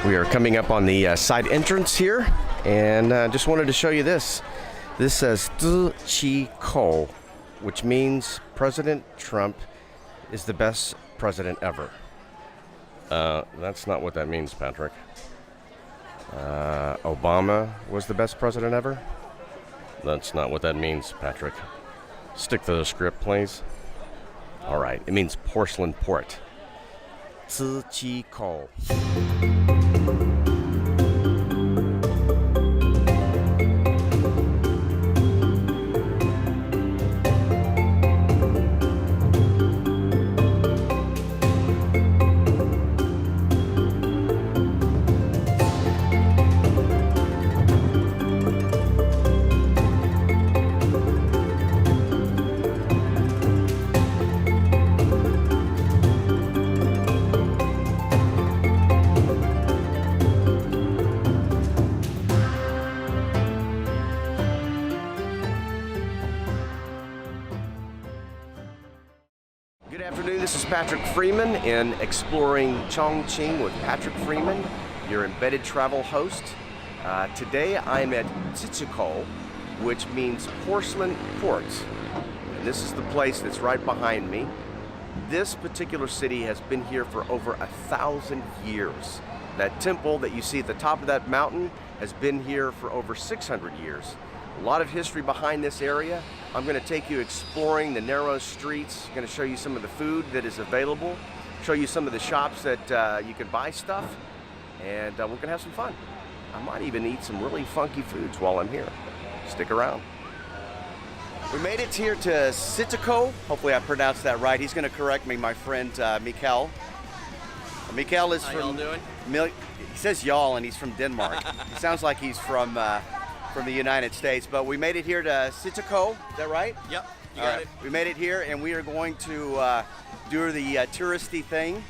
We are coming up on the side entrance here, and just wanted to show you this. This says Ciqikou, which means President Trump is the best president ever. That's not what that means, Patrick. Obama was the best president ever? That's not what that means, Patrick. Stick to the script, please. All right, it means porcelain port. Ciqikou. Good afternoon, this is Patrick Freeman in Exploring Chongqing with Patrick Freeman, your embedded travel host. Today I'm at Ciqikou, which means porcelain port. And this is the place that's right behind me. This particular city has been here for over 1,000 years. That temple that you see at the top of that mountain has been here for over 600 years. A lot of history behind this area. I'm going to take you exploring the narrow streets. I'm going to show you some of the food that is available, show you some of the shops that you can buy stuff, and we're going to have some fun. I might even eat some really funky foods while I'm here. Stick around. We made it here to Ciqikou. Hopefully I pronounced that right. He's going to correct me, my friend Mikkel. Mikkel is from... How y'all doing? He says y'all, and he's from Denmark. He sounds like he's from the United States, but we made it here to Ciqikou. Is that right? Yep, you got it. We made it here, and we are going to do the touristy thing.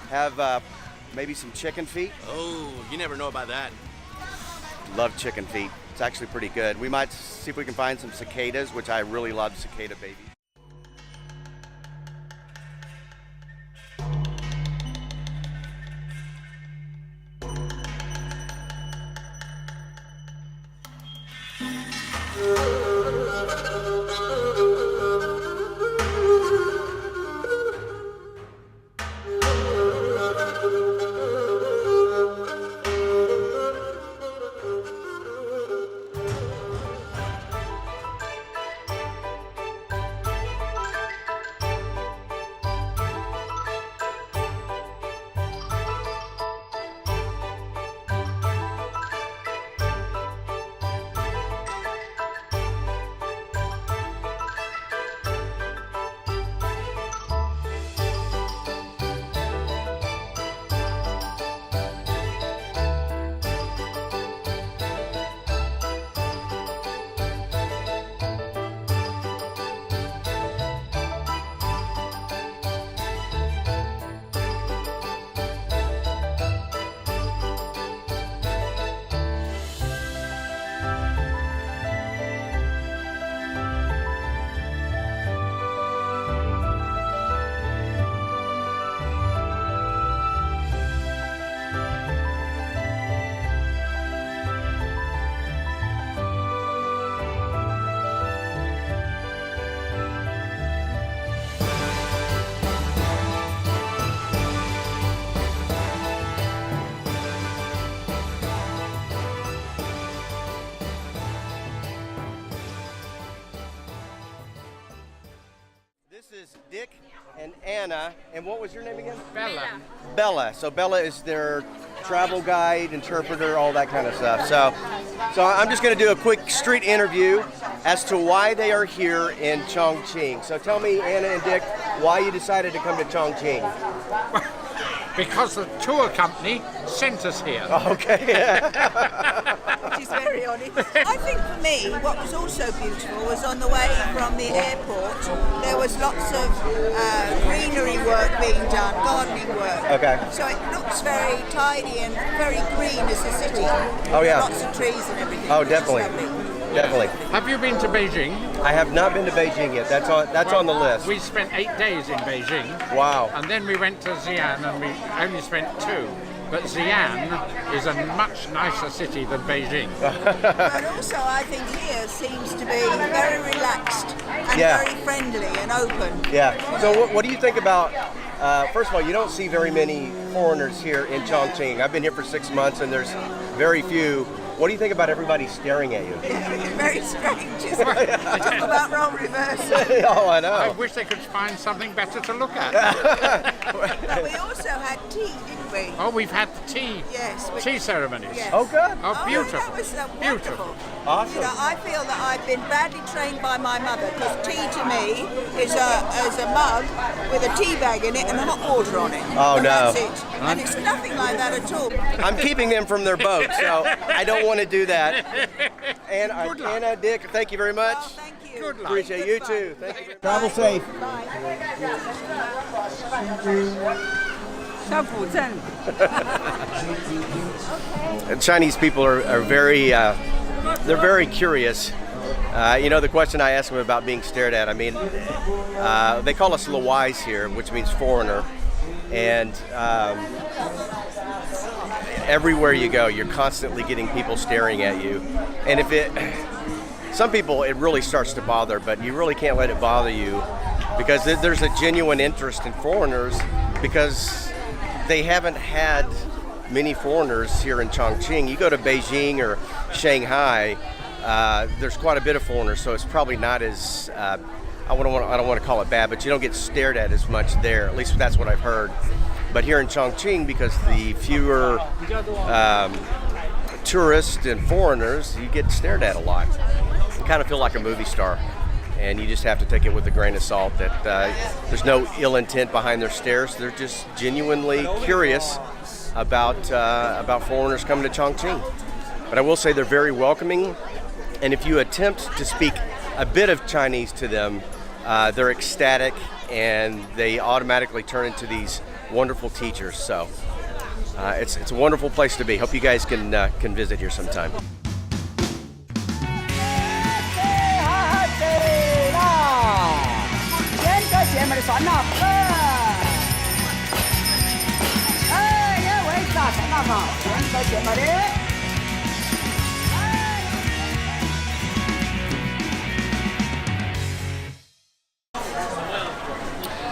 Have maybe some chicken feet. Oh, you never know about that. Love chicken feet. It's actually pretty good. We might see if we can find some cicadas, which I really love cicada babies. This is Dick and Anna, and what was your name again? Bella. Bella. So Bella is their travel guide, interpreter, all that kind of stuff. So I'm just going to do a quick street interview as to why they are here in Chongqing. So tell me, Anna and Dick, why you decided to come to Chongqing. Because the tour company sent us here. Okay. She's very honest. I think for me, what was also beautiful was on the way from the airport, there was lots of greenery work being done, gardening work. Okay. So it looks very tidy and very green as a city. Oh, yeah. Lots of trees and everything. Oh, which is definitely. lovely. Definitely. Have you been to Beijing? I have not been to Beijing yet. That's on the list. We spent 8 days in Beijing. Wow. And then we went to Xi'an and we only spent 2. But Xi'an is a much nicer city than Beijing. But also, I think here seems to be very relaxed and Yeah. very friendly and open. Yeah. So what do you think about, first of all, you don't see very many foreigners here in Chongqing. I've been here for 6 months and there's very few. What do you think about everybody staring at you? Very strange, isn't it? Talk about role reversal. Oh, I know. I wish they could find something better to look at. But we also had tea, didn't we? Oh, we've had the tea. Yes. Tea ceremonies. Yes. Oh, good. Oh, beautiful. That was Beautiful. wonderful. Awesome. You know, I feel that I've been badly trained by my mother because tea to me is a mug with a tea bag in it and hot water on it. Oh, and no. That's it. And it's nothing like that at all. I'm keeping them from their boat, so I don't want to do that. And Good luck. Anna, Dick, thank you very much. Oh, thank you. Good luck. Appreciate you Goodbye. too. Thank you. Travel safe. Bye. 小古镇。 Chinese people are very, they're very curious. You know, the question I asked them about being stared at, I mean, they call us Lawais here, which means foreigner. And everywhere you go, you're constantly getting people staring at you. And some people, it really starts to bother, but you really can't let it bother you because there's a genuine interest in foreigners because they haven't had many foreigners here in Chongqing. You go to Beijing or Shanghai, there's quite a bit of foreigners, so it's probably not as, I don't want to call it bad, but you don't get stared at as much there. At least that's what I've heard. But here in Chongqing, because the fewer tourists and foreigners, you get stared at a lot. You kind of feel like a movie star. And you just have to take it with a grain of salt that there's no ill intent behind their stares. They're just genuinely curious about foreigners coming to Chongqing. But I will say they're very welcoming. And if you attempt to speak a bit of Chinese to them, they're ecstatic and they automatically turn into these wonderful teachers. So it's a wonderful place to be. Hope you guys can visit here sometime.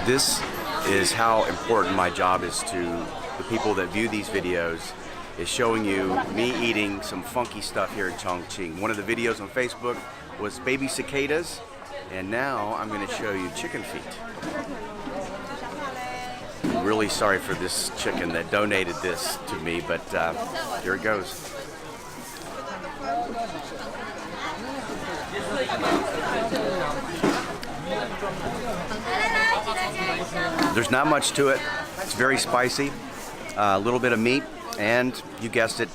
This is how important my job is to the people that view these videos, is showing you me eating some funky stuff here in Chongqing. One of the videos on Facebook was baby cicadas, and now I'm going to show you chicken feet. I'm really sorry for this chicken that donated this to me, but here it goes. There's not much to it. It's very spicy, a little bit of meat, and you guessed it,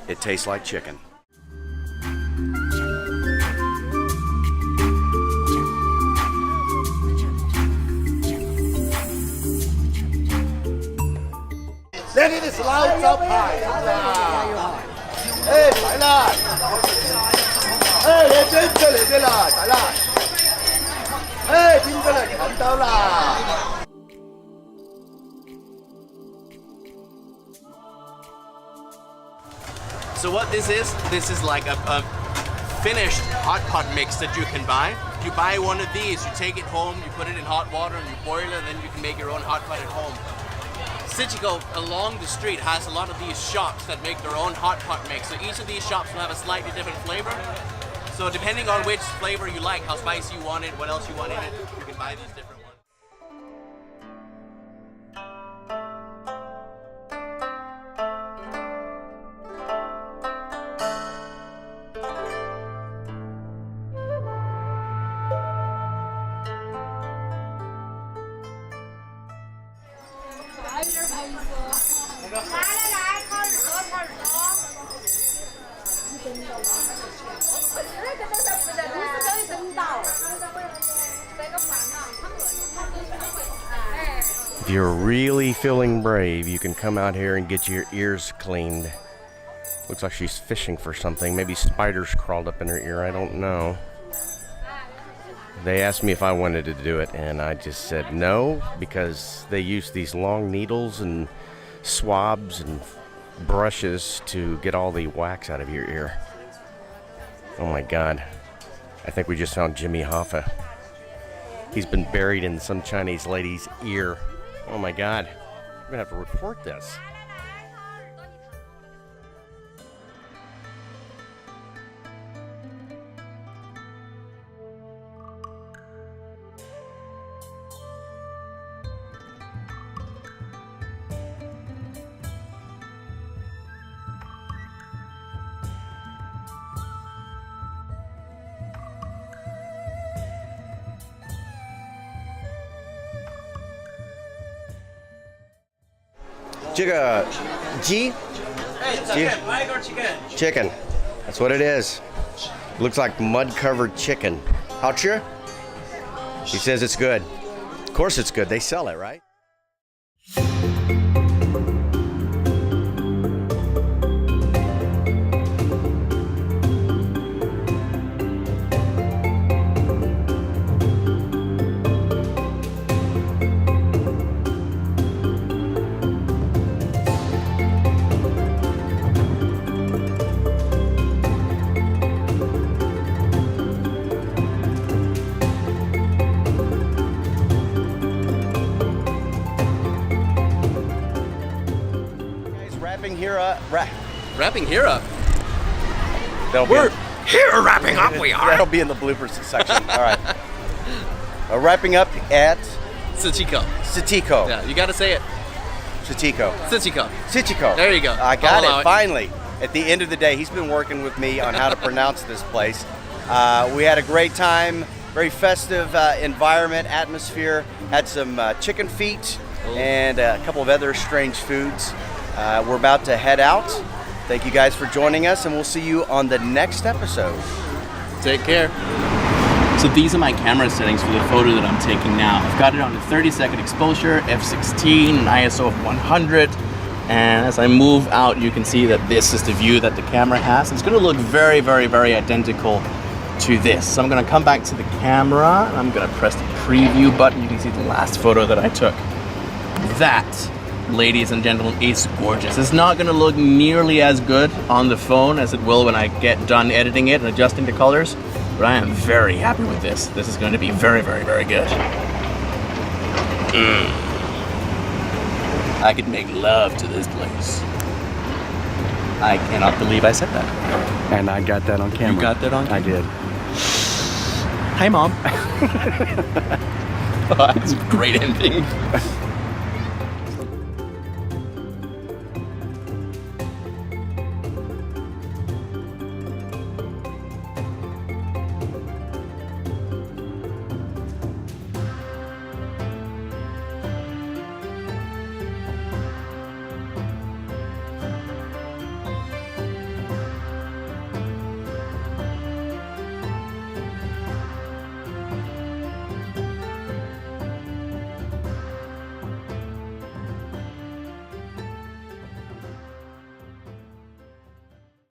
it tastes like chicken. So what this is like a finished hot pot mix that you can buy. You buy one of these, you take it home, you put it in hot water and you boil it, and then you can make your own hot pot at home. Ciqikou along the street has a lot of these shops that make their own hot pot mix. So each of these shops will have a slightly different flavor. So depending on which flavor you like, how spicy you want it, what else you want in it, you can buy these different ones. If you're really feeling brave, you can come out here and get your ears cleaned. Looks like she's fishing for something. Maybe spiders crawled up in her ear, I don't know. They asked me if I wanted to do it, and I just said no, because they use these long needles and swabs and brushes to get all the wax out of your ear. Oh my God. I think we just found Jimmy Hoffa. He's been buried in some Chinese lady's ear. Oh my God. We're gonna have to report this. Chicken. That's what it is. Looks like mud-covered chicken. 好吃? He says it's good. Of course it's good. They sell it, right? Wrapping here up. We're Here, wrapping up, we are. That'll be in the bloopers section. All right. Wrapping up at Ciqikou. Ciqikou. Yeah, you gotta say it. Ciqikou. Ciqikou. There you go. I got I'll it, finally. At the end of the day, he's been working with me on how to pronounce this place. We had a great time, very festive environment, atmosphere. Had some chicken feet and a couple of other strange foods. We're about to head out. Thank you guys for joining us, and we'll see you on the next episode. Take care. So these are my camera settings for the photo that I'm taking now. I've got it on a 30-second exposure, f16, an ISO of 100. And as I move out, you can see that this is the view that the camera has. It's going to look very, very, very identical to this. So I'm going to come back to the camera, and I'm going to press the preview button. You can see the last photo that I took. That, ladies and gentlemen, is gorgeous. It's not going to look nearly as good on the phone as it will when I get done editing it and adjusting the colors, but I am very happy with this. This is going to be very, very, very good. I could make love to this place. I cannot believe I said that. And I got that on camera. You got that on camera? I did. Hi, Mom. Oh, that's a great ending.